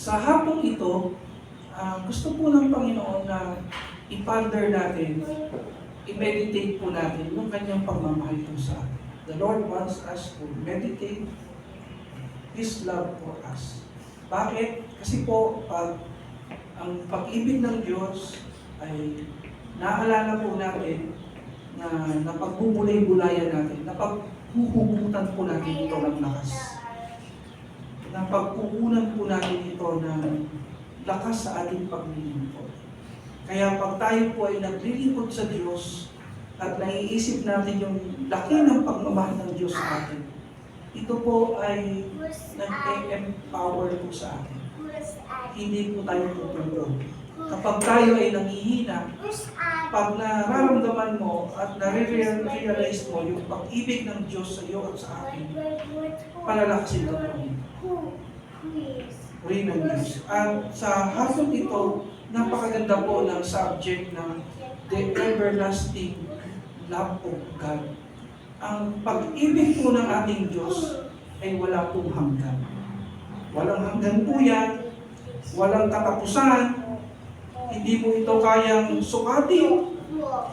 Sa hapong ito, gusto po ng Panginoon na i-ponder natin, i-meditate po natin yung kanyang pagmamahal po sa atin. The Lord wants us to meditate His love for us. Bakit? Kasi po, ang pag-ibig ng Diyos ay naalala po natin na napagbubulay-bulayan natin, napaghuhugutan po natin ito ng lakas. Napagkukunan po natin ito ng lakas sa ating paglilingkod. Kaya pag tayo po ay naglilingkod sa Diyos at naiisip natin yung laki ng pagmamahal ng Diyos sa atin, ito po ay nag-empower po sa atin. Hindi po tayo tutulog. Kapag tayo ay nanghihina, pag nararamdaman mo at nare-realize mo yung pag-ibig ng Diyos sa iyo at sa akin, palalakasin ka po. Puri ng Diyos. At sa hapon ito, napakaganda po ng subject ng the everlasting love of God. Ang pag-ibig po ng ating Diyos ay wala pong hanggan. Walang hanggan po yan, walang katapusan, hindi mo ito kayang sukatin,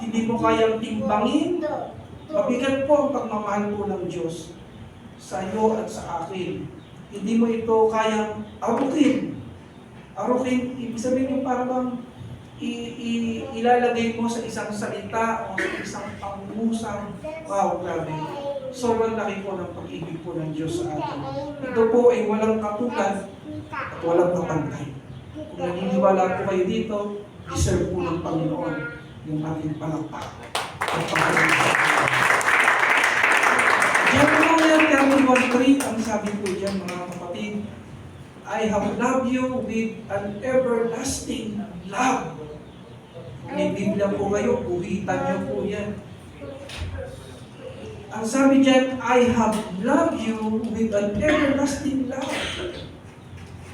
hindi mo kayang timbangin. Mabigat po ang pagmamahal po ng Diyos sa iyo at sa akin. Hindi mo ito kayang arukin. Arukin, ibig sabihin yung parang ilalagay mo sa isang salita o sa isang pangusang. Wow, grabe. Sobrang laki po ng pag-ibig po ng Diyos sa atin. Ito po ay walang katulad at walang kapantay. Kung naniniwala po kayo dito, deserve po ng Panginoon yung ating palakpak. Jeremiah 31:3, ang sabi po dyan mga kapatid, I have loved you with an everlasting love. May Biblia po kayo, buhitan niyo po yan. Ang sabi dyan, I have loved you with an everlasting love.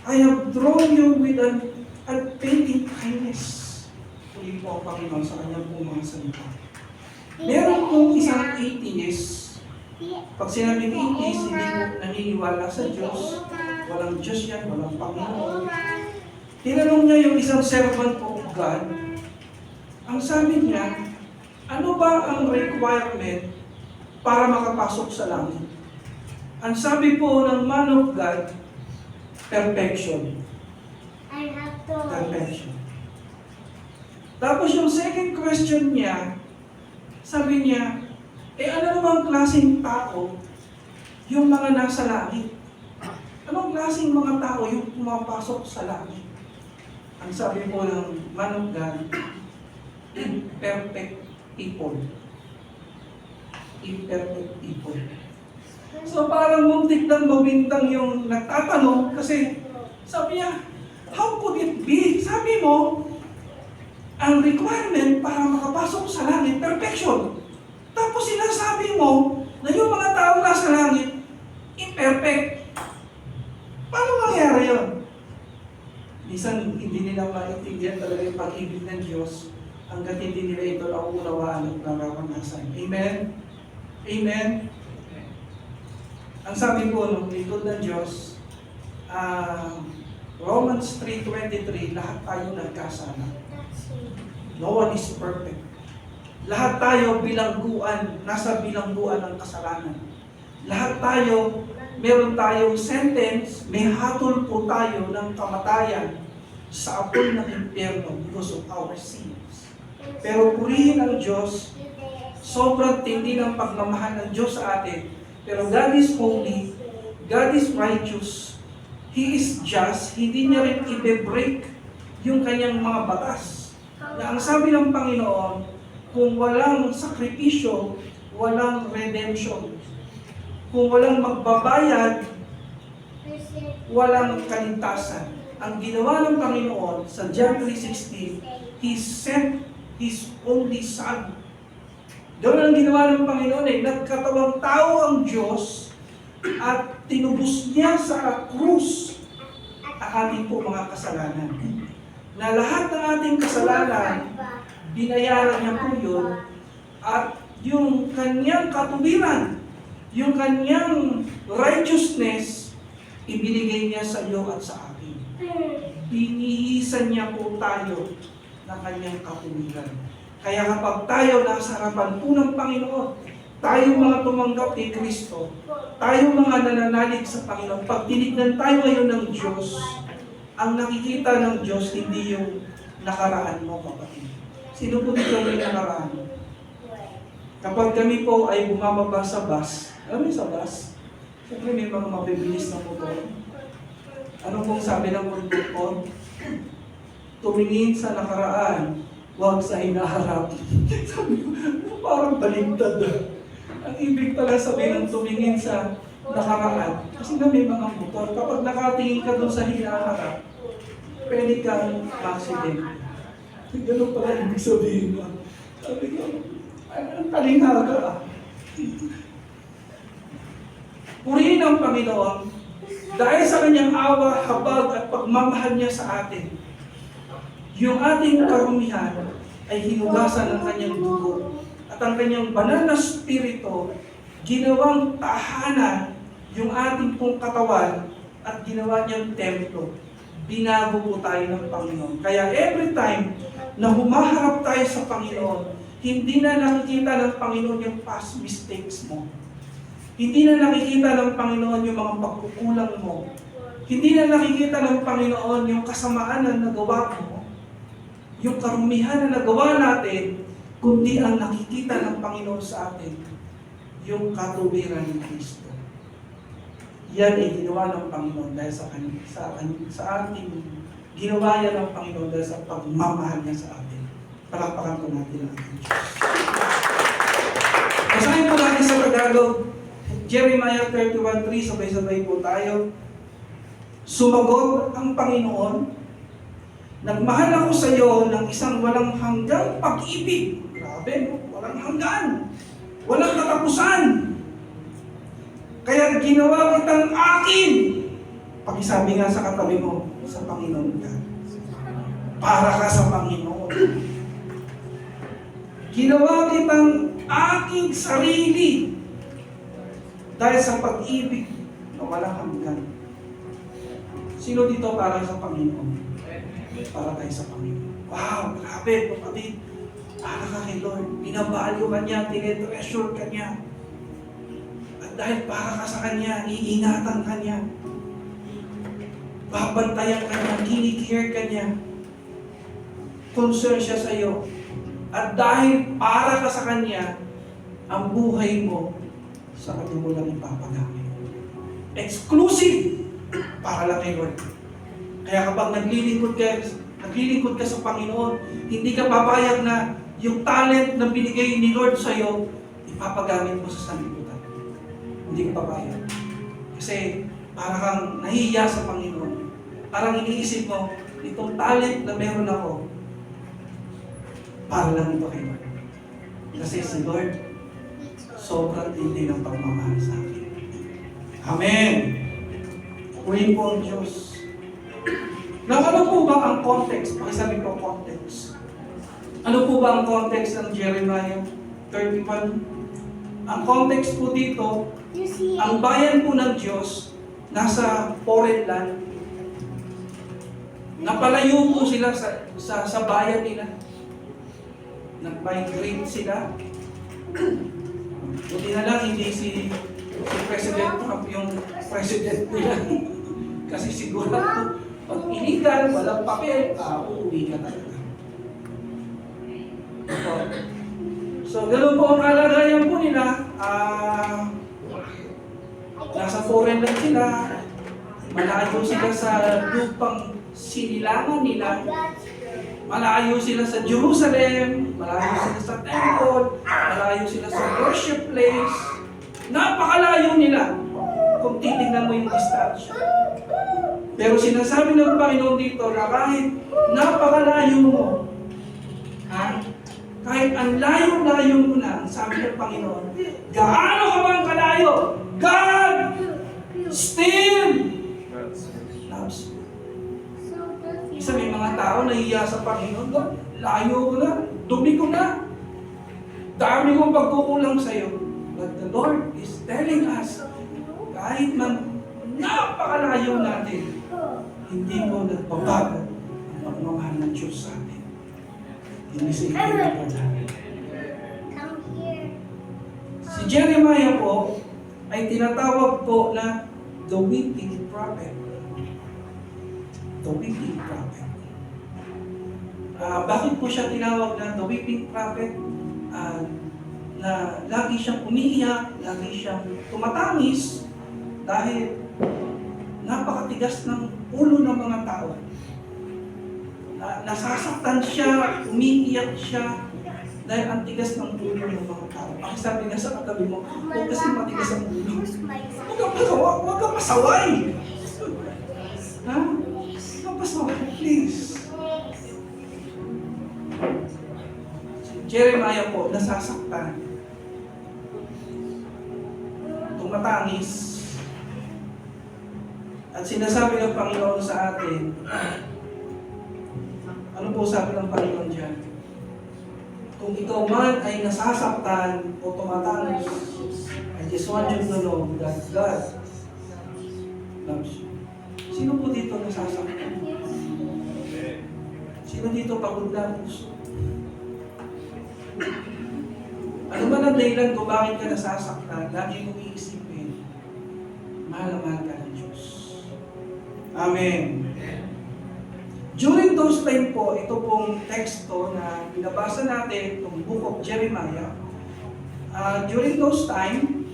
I have drawn you with an unfailing kindness. Uli po ang Panginoon sa kanyang pong mga salita. Meron pong isang atheist. Pag sinabing atheist, hindi po naniniwala sa Diyos. Walang Diyos yan, walang Panginoon. Tinanong niya yung isang servant of God. Ang sabi niya, ano ba ang requirement para makapasok sa langit? Ang sabi po ng man of God, perfection. Perfection. Tapos yung second question niya, sabi niya, ano namang klaseng tao yung mga nasa langit? Anong klaseng mga tao yung pumapasok sa langit? Ang sabi po ng man of God, imperfect people. Imperfect people. So parang muntik nang mabintang yung nagtatanong kasi sabi niya, how could it be? Sabi mo, ang requirement para makapasok sa langit, perfection. Tapos sinasabi mo na yung mga tao nasa langit, imperfect. Paano mangyari yun? Minsan hindi nila maintindihan talaga yung pag-ibig ng Diyos hanggat hindi nila ito nauunawaan at nararanasan. Amen? Amen? Ang sabi po ng lingkod ng Diyos, Romans 3:23, lahat tayo nagkasala. No one is perfect. Lahat tayo bilangguan, nasa bilangguan ng kasalanan. Lahat tayo, meron tayong sentence, may hatol po tayo ng kamatayan sa apoy ng impyerno because of our sins. Pero purihin ang Diyos, sobrang tindi ng pagmamahal ng Diyos sa atin. Pero God is holy, God is righteous, He is just, hindi niya rin i-break yung kanyang mga batas. Na ang sabi ng Panginoon, kung walang sakripisyo, walang redemption. Kung walang magbabayad, walang kaligtasan. Ang ginawa ng Panginoon sa John 3:16, He sent His only Son. Doon ang ginawa ng Panginoon nagkatawang tao ang Diyos at tinubos niya sa krus ang ating po mga kasalanan. Na lahat ng ating kasalanan, binayaran niya po yun at yung kanyang katuwiran, yung kanyang righteousness ibinigay niya sa iyo at sa akin. Binihisan niya po tayo ng kanyang kapuwiran. Kaya kapag tayo nasa harapan po ng Panginoon, tayo mga tumanggap kay Kristo, tayo mga nananalig sa Panginoon, pag tinignan tayo ngayon ng Diyos, ang nakikita ng Diyos hindi yung nakaraan mo, kapatid. Sino po dito may nakaraan? Kapag kami po ay bumababa sa bus, alam mo sa bus? Siyempre may mga mabibilis na motor. Ano pong sabi ng konduktor? Tumingin sa nakaraan, huwag sa hinaharap. Sabi ko, parang baligtad. Ang ibig pala sabihin ng tumingin sa nakaraan, kasi na may mga motor, kapag nakatingin ka doon sa hinaharap, pwede kang accident. Ganun pala ibig sabihin mo. Sabi ko, ang talinghaga. Purihin ang Panginoon dahil sa kanyang awa, habag at pagmamahal niya sa atin. Yung ating karumihan ay hinugasan ng kanyang dugo at ang kanyang banal na spirito ginawang tahanan yung ating pong katawan at ginawa niyang templo. Binago po tayo ng Panginoon. Kaya every time na humaharap tayo sa Panginoon, hindi na nakikita ng Panginoon yung past mistakes mo. Hindi na nakikita ng Panginoon yung mga pagkukulang mo. Hindi na nakikita ng Panginoon yung kasamaan na nagawa mo, yung karumihan na nagawa natin, kundi ang nakikita ng Panginoon sa atin, yung katuwiran ni Kristo. Yan ay ginawa ng Panginoon dahil sa ating ginawa yan ng Panginoon dahil sa pagmamahal niya sa atin. Palakpakan po natin ang ating Diyos. Basahin po natin sa Tagalog, Jeremiah 31:3, sabay-sabay po tayo. Sumagot ang Panginoon, nagmahal ako sa iyo ng isang walang hanggang pag-ibig. Grabe, no? Walang hanggan. Walang katapusan. Kaya ginawa kitang akin. Pakisabi nga sa katabi mo, sa Panginoon ka. Para ka sa Panginoon. Ginawa kitang aking sarili. Dahil sa pag-ibig na walang hanggan. Sino dito para sa Panginoon? Para tayo sa Panginoon. Wow, grabe, kapatid. Para ka kay Lord. Binavalue ka niya, tinetreasure ka niya. At dahil para ka sa Kanya, iingatan ka niya. Babantayan ka niya, kinikare ka niya. Concern siya sa iyo. At dahil para ka sa Kanya, ang buhay mo, sa Kanya mo lang ipapagamit. Exclusive para lang kay Lord. Kaya kapag naglilingkod ka sa Panginoon, hindi ka papayag na yung talent na binigay ni Lord sa iyo, ipapagamit mo sa sanlibutan. Hindi ka papayag. Kasi para kang nahihiya sa Panginoon. Parang iniisip mo, itong talent na meron ako, para lang ito kay Lord. Kasi si Lord, sobrang tindi ng pagmamahal sa akin. Amen! Purihin po ang Diyos. Now, ano po ba ang context? Pakisabi ko context. Ano po ba ang context ng Jeremiah 31? Ang context po dito, ang bayan po ng Diyos, nasa foreign land. Napalayo po sila sa bayan nila. Nag-migrate sila. Buti na lang hindi si President Trump yung president nila. Kasi siguro pag illegal, walang papel, uuwi ka talaga. So, ganoon po ang kalagayan po nila. Nasa foreign lang sila. Malayo sila sa lupang sinilangan nila. Malayo sila sa Jerusalem, malayo sila sa temple, malayo sila sa worship place. Napakalayo nila kung titignan mo yung distansya. Pero sinasabi ng Panginoon dito na kahit napakalayo mo, kahit ang layo-layo mo na, sabi ng Panginoon, gaano ka bang kalayo? God still loves you. Isa may mga tao nahiya sa Panginoon, layo ko na, dumi ko na, dami kong pagkukulang sa iyo. But the Lord is telling us, kahit man napakalayo natin, hindi po nagbabago ang pagmamahal ng Diyos sa atin. Hindi sa ikinagawa natin. Si Jeremiah po ay tinatawag po na the weeping prophet. The weeping prophet. Bakit po siya tinawag na the weeping prophet? Na lagi siyang umiiyak, lagi siyang tumatangis dahil napakatigas ng ulo ng mga tao. Nasasaktan siya, umiiyak siya dahil ang tigas ng ulo ng mga tao. Pakisabi nga sa katabi mo, huwag kasi matigas ang ulo. Huwag kang pasaway. Ha? Huwag kang pasaway, please. Jeremiah po, nasasaktan. Tumatangis. At sinasabi ng Panginoon sa atin, ano po sabi ng Panginoon dyan? Kung ikaw man ay nasasaktan o tumatangis, I just want you to know that God loves you. Sino po dito nasasaktan? Sino dito pagod na puso? Ano ba ang dahilan kung bakit ka nasasaktan? Lagi mong iisipin, mahal na mahal ka ng Diyos. Amen. During those time po, ito pong teksto na binabasa natin, itong Book of Jeremiah, during those time,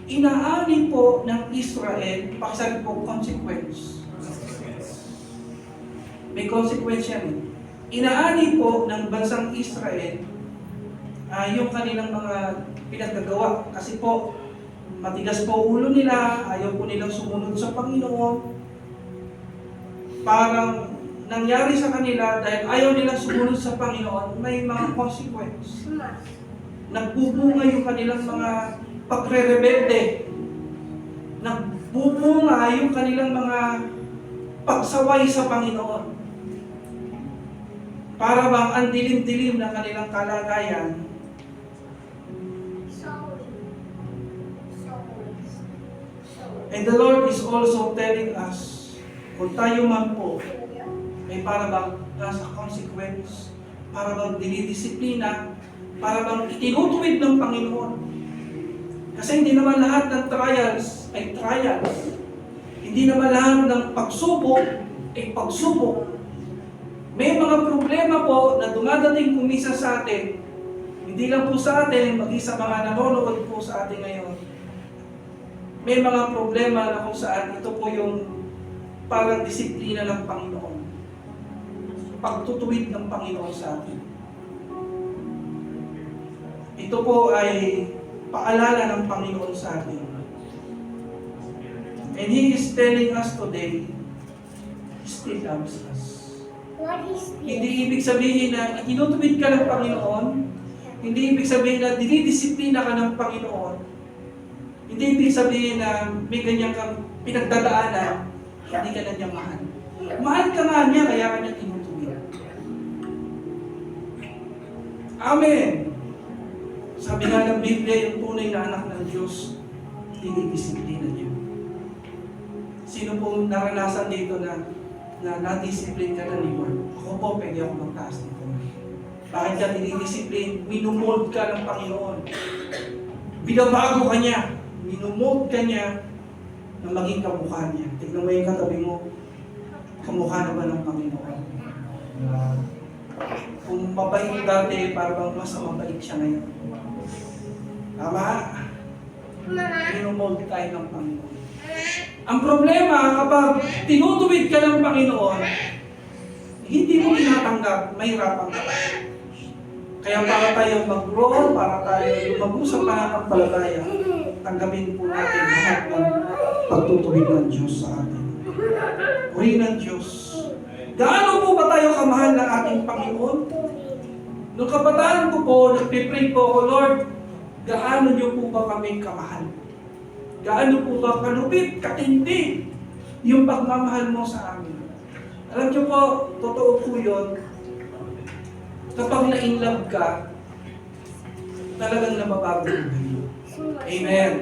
inaani po ng Israel, pakisabi po, consequence. May consequence yan eh. Inaani po ng bansang Israel yung kanilang mga pinagagawa. Kasi po, matigas po ulo nila, ayaw po nilang sumunod sa Panginoon. Parang nangyari sa kanila dahil ayaw nilang sumunod sa Panginoon, may mga consequence. Nagbubunga yung kanilang mga pagre-rebelde. Nagbubunga yung kanilang mga pagsaway sa Panginoon. Para bang ang dilim-dilim na kanilang kalagayan, and the Lord is also telling us, kung tayo man po, ay para bang nasa consequence, para bang dinidisiplina, para bang itinutuwid ng Panginoon. Kasi hindi naman lahat ng trials ay trials. Hindi naman lahat ng pagsubok ay pagsubok. May mga problema po na dumadating kumisa sa atin, hindi lang po sa atin, maging sa mga nanonood po sa atin ngayon. May mga problema na kung saan ito po yung parang disiplina ng Panginoon. Pagtutuwid ng Panginoon sa atin. Ito po ay paalala ng Panginoon sa atin. And He is telling us today, He still loves us. Hindi ibig sabihin na inutuwid ka ng Panginoon. Hindi ibig sabihin na dinidisiplina ka ng Panginoon. Hindi ibig sabihin na may ganyan kang pinagdadaanan, hindi ka na niya mahal. Mahal ka nga niya, kaya ka niya tinutuwid. Amen! Sabi nga ng Biblia, yung tunay na anak ng Diyos, dinidisiplina niya. Sino pong naranasan dito na na-discipline ka na ni Lord? Ako po, pwede ako magtaas nito. Bakit ka dinidisipline? Minumold ka ng Panginoon. Binabago ka niya. Minumold ka niya na maging kamukha niya. Tignan mo yung katabi mo, kamukha naman ng Panginoon. Kung mabait dati, parang mas mabait siya ngayon. Tama? Minumold tayo ng Panginoon. Ang problema, kapag tinutuwid ka ng Panginoon, hindi mo tinatanggap, mahirapan ka. Kaya para tayo mag-grow, para tayo lumago sa pananampalataya, tanggapin po natin lahat ng pagtutuwid ng Diyos sa atin. Purihin ng Diyos. Gaano po ba tayo kamahal ng ating Panginoon? Noong kabataan ko po, nagpipray po ako, Lord, gaano niyo po ba kami kamahal? Gaano po ba kalupit, katindi yung pagmamahal mo sa amin? Alam niyo po, totoo po yun. Kapag na-inlove ka, talagang nababago yung buhay. Amen.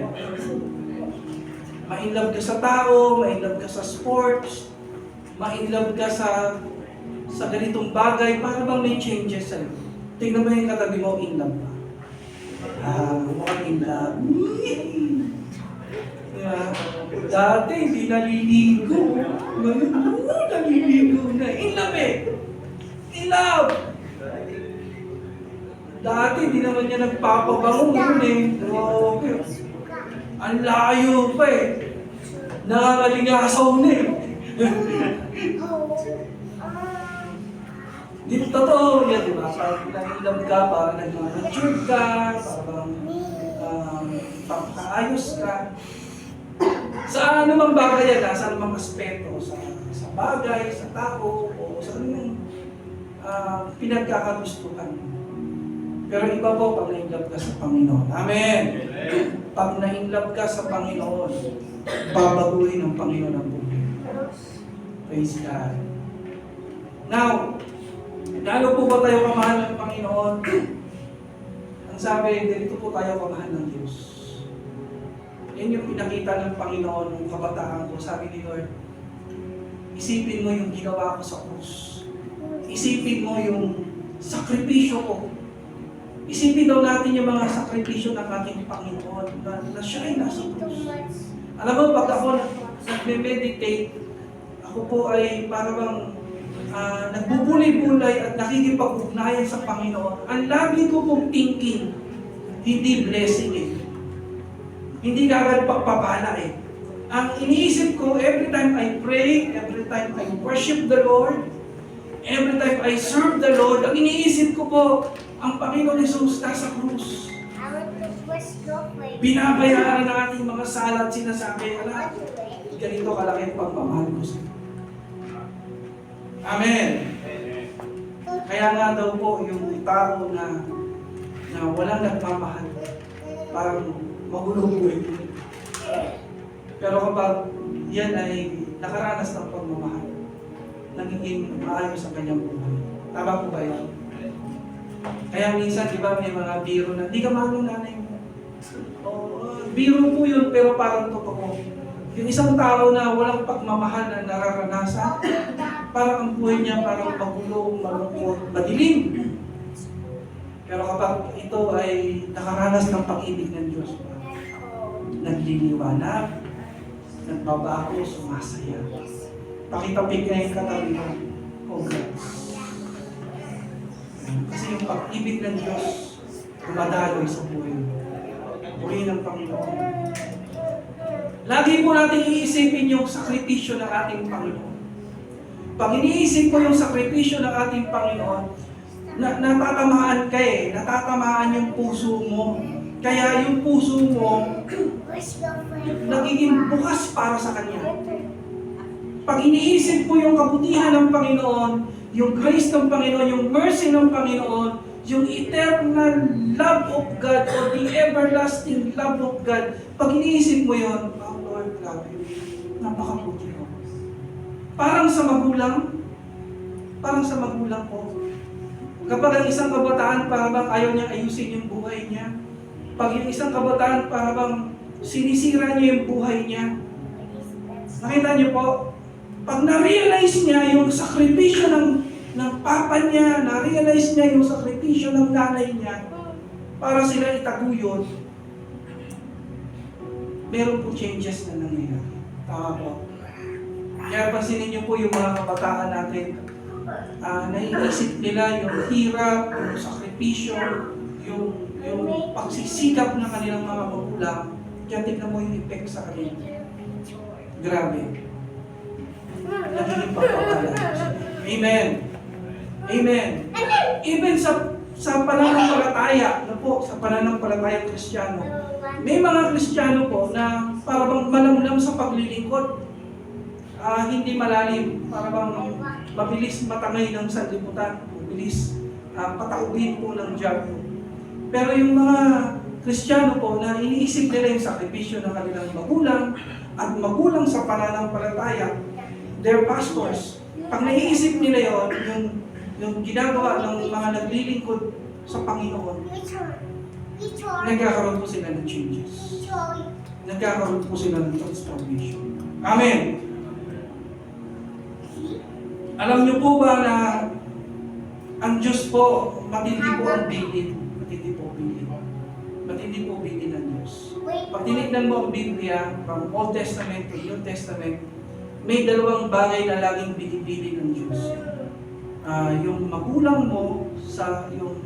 Ma-inlove ka sa tao, ma-inlove ka sa sports, ma-inlove ka sa ganitong bagay, para bang may changes sa'yo. Tingnan mo yung katabi mo, in love ka. Mukhang in love. Dati hindi naliligo. Ngayon, naliligo na. In love eh. In love. Dati hindi naman niya nagpapabango eh. Okay. Ang layo pa eh. Nakakalingasaw na eh. Di totoo yan, di ba? Parang nag-love ka, parang nag-mature ka, parang pagkaayos ka. Sa anumang bagay yan, sa anumang aspeto, sa bagay, sa tao, o sa anumang pinagkakagustuhan. Pero iba po pag na-inlove ka sa Panginoon. Amen! Pag na-inlove ka sa Panginoon, babaguhin ng Panginoon ang buhay. Praise God. Now, lalo po ba tayo kamahal ng Panginoon? Ang sabi, dito po tayo kamahal ng Diyos. Yan yung pinakita ng Panginoon ng kabataan ko. Sabi ni Lord, isipin mo yung ginawa ko sa krus. Isipin mo yung sakripisyo ko. Isipin daw natin yung mga sakripisyo ng ating Panginoon na siya ay nasa krus. Alam mo, pag ako nagme-meditate, ako po ay parang nagbubulay-bulay at nakikipag-ugnayan sa Panginoon. Ang lagi ko pong thinking, hindi blessing eh. Hindi kagad pagpapala eh. Ang iniisip ko, every time I pray, every time I worship the Lord, every time I serve the Lord, ang iniisip ko po, ang Panginoon Jesus nasa krus. Binabayaran ng ating mga sala at sinasabi, ganito kalaki ang pagmamahal ko sa iyo. Amen. Kaya nga daw po yung tao na walang nagmamahal, parang magulong buhay. Pero kapag yan ay nakaranas ng pagmamahal, nagiging maayos sa kanyang buhay. Tama po ba yun? Kaya minsan, di ba, may mga biro na, di ka mahal ng nanay mo. Biro po yun, pero parang totoo. Yung isang tao na walang pagmamahal na nararanasan, parang ang buhay niya parang magulong, malungkot, madilim. Pero kapag ito ay nakaranas ng pag-ibig ng Diyos, nagliliwanag, nagbabago, sumasaya. Pakitapig na yung katabi mo. Congrats. Kasi yung pag-ibig ng Diyos, dumadaloy sa buhay mo. Buhay ng Panginoon. Lagi po natin iisipin yung sakripisyo ng ating Panginoon. Pag iniisip ko yung sakripisyo ng ating Panginoon, natatamaan ka eh. Natatamaan yung puso mo. Kaya yung puso mo, nagiging bukas para sa Kanya. Pag iniisip ko yung kabutihan ng Panginoon, yung grace ng Panginoon, yung mercy ng Panginoon, yung eternal love of God or the everlasting love of God, pag iniisip mo yun, oh Lord, grabe, napakabuti ko. Parang sa magulang po. Kapag ang isang kabataan parang ayaw niyang ayusin yung buhay niya, pag yung isang kabataan parang sinisira niya yung buhay niya, nakita niyo po, pag na-realize niya yung sakripisyo ng papa niya, na-realize niya yung sakripisyo ng nanay niya, para sila itaguyod, meron po changes na nangyayari. Tama po. Kaya pansinin niyo po yung mga kabataan natin, naiisip nila yung hirap, yung sakripisyo, yung pagsisikap ng kanilang mga magulang, kaya tignan mo yung effect sa kanila. Grabe. Nagiging pagpapala. Amen. Amen. Even sa pananampalataya, sa pananampalataya Kristiyano, may mga Kristiyano po na parang malamlam sa paglilingkod. Hindi malalim, parang mabilis matangay ng sanlibutan, mabilis pataubin po ng diablo. Pero yung mga Kristiyano po na iniisip nila yung sakripisyo ng kanilang magulang at magulang sa pananampalataya, their pastors, pag naiisip nila yung ginagawa ng mga naglilingkod sa Panginoon, nagkakaroon po sila ng changes. nagkakaroon po sila ng transformation. Amen! Alam niyo po ba na ang Diyos po, matindi po ang bilin. Matindi po bilin. Matindi po bilin ng Diyos. Pag tinignan mo ang Biblia, from Old Testament to New Testament, may dalawang bagay na laging binibili ng Diyos. Yung magulang mo sa yung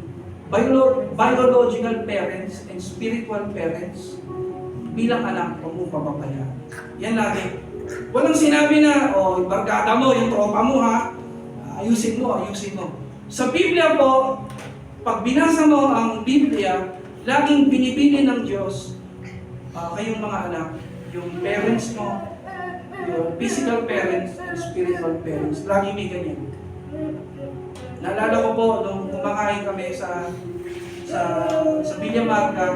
biological parents and spiritual parents, bilang anak, huwag mo papabayaan. Yan lagi. Walang sinabi na, barkada mo, yung tropa mo ha, ayusin mo. Sa Biblia po, pag binasa mo ang Biblia, laging binibili ng Diyos, kayong mga anak, yung parents mo, yung physical parents and spiritual parents, lagi may ganyan. Naalala ko po, nung kumakain kami sa Villa Marga,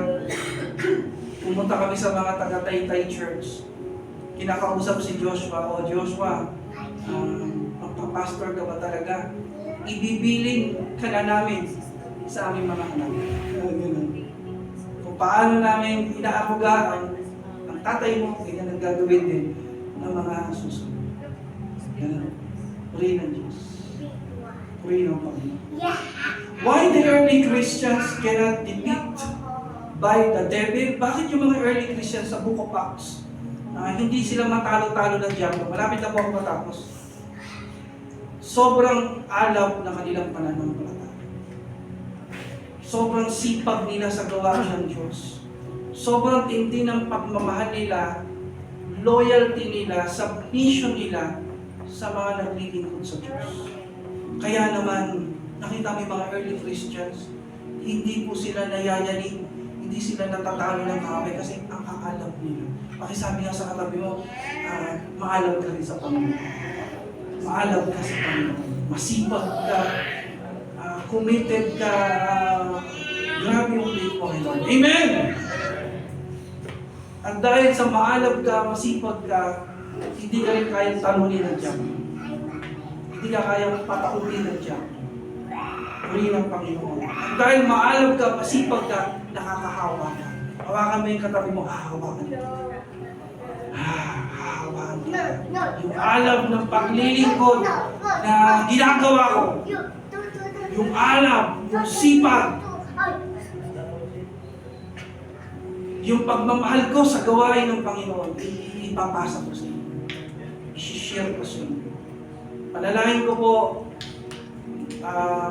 pumunta kami sa mga taga-Taytay Church. Kinakausap si Joshua, Joshua, magpapastor ka ba talaga? Ibibiling ka na namin sa aming mga anak. Kung paano namin inaaruga ang tatay mo, ganyan ang gagawin din ng mga susunod. Ganun. Purihin ng Diyos. Purihin ng Panginoon. Why the early Christians cannot defeat by the devil? Bakit yung mga early Christians sa Book of Acts, hindi sila matalo-talo ng diablo? Malapit na po ako matapos. Sobrang alaw na kanilang pananampalataya. Sobrang sipag nila sa gawain ng Diyos. Sobrang tindi ng pagmamahal nila, loyalty nila, submission nila sa mga naglilingkod sa Diyos. Kaya naman, nakita mo yung mga early Christians, hindi po sila nayayanig, hindi sila natatalo ng kaaway kasi ang aalam nila. Pakisabi nga sa katabi mo, maalam ka rin sa Panginoon. Maalam ka sa Panginoon. Masipag ka, committed ka, grabe yung faith mo kay Lord. Amen! At dahil sa maalam ka, masipag ka, hindi ka rin kayang talunin ng diablo. Hindi ka kayang pataunin ng diablo. Purihin ng Panginoon. At dahil maalam ka, masipag ka, nakakahawa ka. Hawakan mo yung katabi mo, hahawakan ka. Hahawakan ka. Yung alam ng paglilingkod na ginagawa ko. Yung alam, yung sipag, yung pagmamahal ko sa gawain ng Panginoon, ipapasa ko sa inyo. I-share ko sa inyo. Panalangin ko po,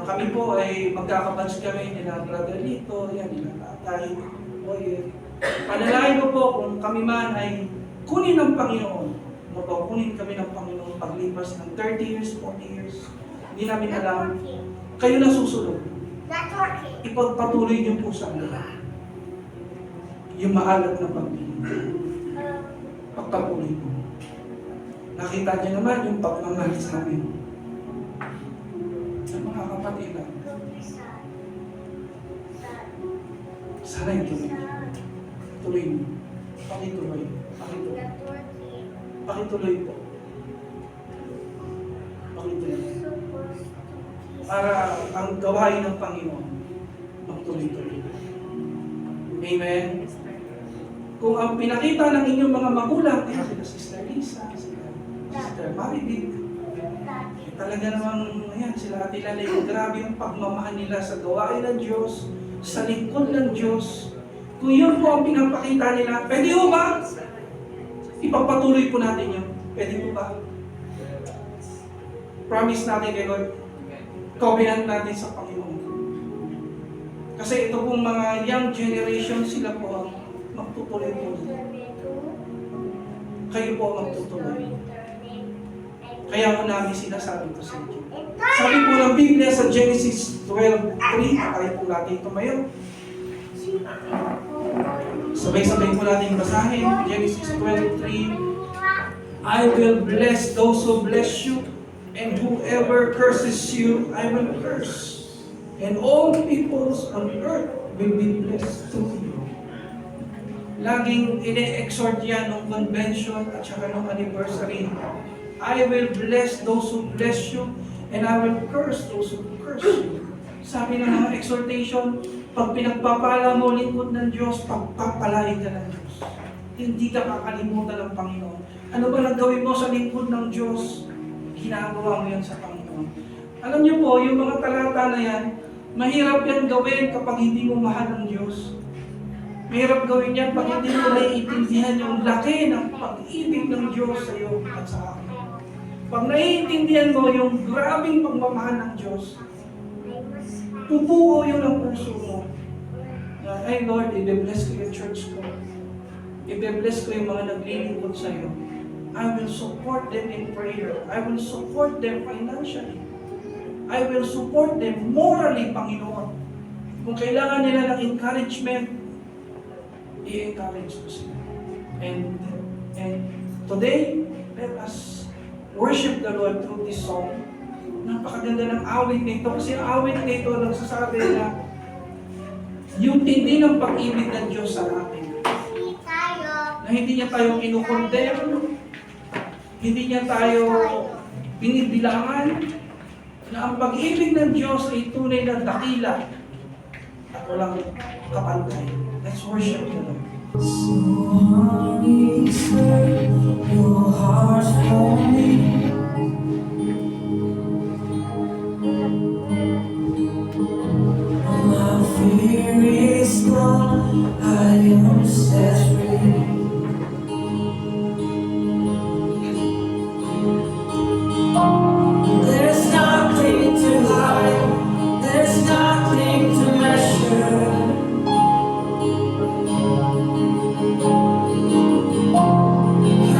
kami po ay magkakabatch kami nila Brother Lito, nila Tatay, Oye. Panalangin ko po kung kami man ay kunin ng Panginoon. Kunin kami ng Panginoon paglipas ng 30 years, 40 years. Hindi namin alam. Kayo na susunod. Ipagpatuloy niyo po sa amin yung maalat na pagpili. Pagpatuloy po. Nakita niyo naman yung pagmamahal sa amin. Sa mga kapatid lang. Sana yung tuloy. Tuloy niyo. Pakituloy. Pakituloy. Pakituloy po. Pakituloy. Para ang gawain ng Panginoon magtuloy-tuloy. Amen? Kung ang pinakita ng inyong mga magulang, sila Sister Lisa, sila Sister Maribig, talaga namang, sila Ate Lalay, grabe yung pagmamahal nila sa gawain ng Diyos, sa lingkod ng Diyos. Kung yun po ang pinapakita nila, pwede ho ba? Ipagpatuloy po natin yun. Pwede po ba? Promise natin kay Lord. Covenant natin sa Panginoon. Kasi ito pong mga young generation, sila po ang magtutuloy po. Kayo po ang magtutuloy. Kaya ko namin sinasabi ito sa inyo. Sabi po ng Biblia sa Genesis 12:3, kaya po natin tumayo. Sabay-sabay po natin basahin. Genesis 12:3, I will bless those who bless you, and whoever curses you, I will curse. And all peoples on earth will be blessed through you. Laging ine-exhort yan ng convention at saka ng anniversary. I will bless those who bless you, and I will curse those who curse you. Sabi ng mga exhortation, pag pinagpapala mo lingkod ng Diyos, pagpapalain ka ng Diyos. hindi ka kakalimutan ng Panginoon. Ano ba nagawin mo sa lingkod ng Diyos? Ginagawa mo yan sa Panginoon. Alam niyo po, yung mga talata na yan, mahirap yan gawin kapag hindi mo mahal ng Diyos. Mahirap gawin yan pag hindi mo naiintindihan yung laki ng pag-ibig ng Diyos sa iyo at sa akin. Pag naiintindihan mo yung grabing pagmamahal ng Diyos, pupuo yun ang puso mo. Ay Lord, i-bless ko yung church ko. I-bless ko yung mga naglilingkod sa iyo. I will support them in prayer. I will support them financially. I will support them morally, Panginoon. Kung kailangan nila ng encouragement, i-encourage ko sila. And today, let us worship the Lord through this song. Napakaganda ng awit nito. Kasi ang awit nito nagsasabi na yung tindi ng pag-ibig ng Diyos sa atin. Na hindi niya tayo kinukondem, hindi niya tayo binibilangan, na ang pag-ibig ng Diyos ay tunay na dakila at walang kapantay. Let's worship the Lord. So honey, say your heart's holy. My fear is gone, I am set free. There's nothing to hide, there's nothing to measure.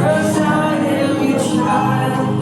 'Cause I am your child.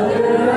Mother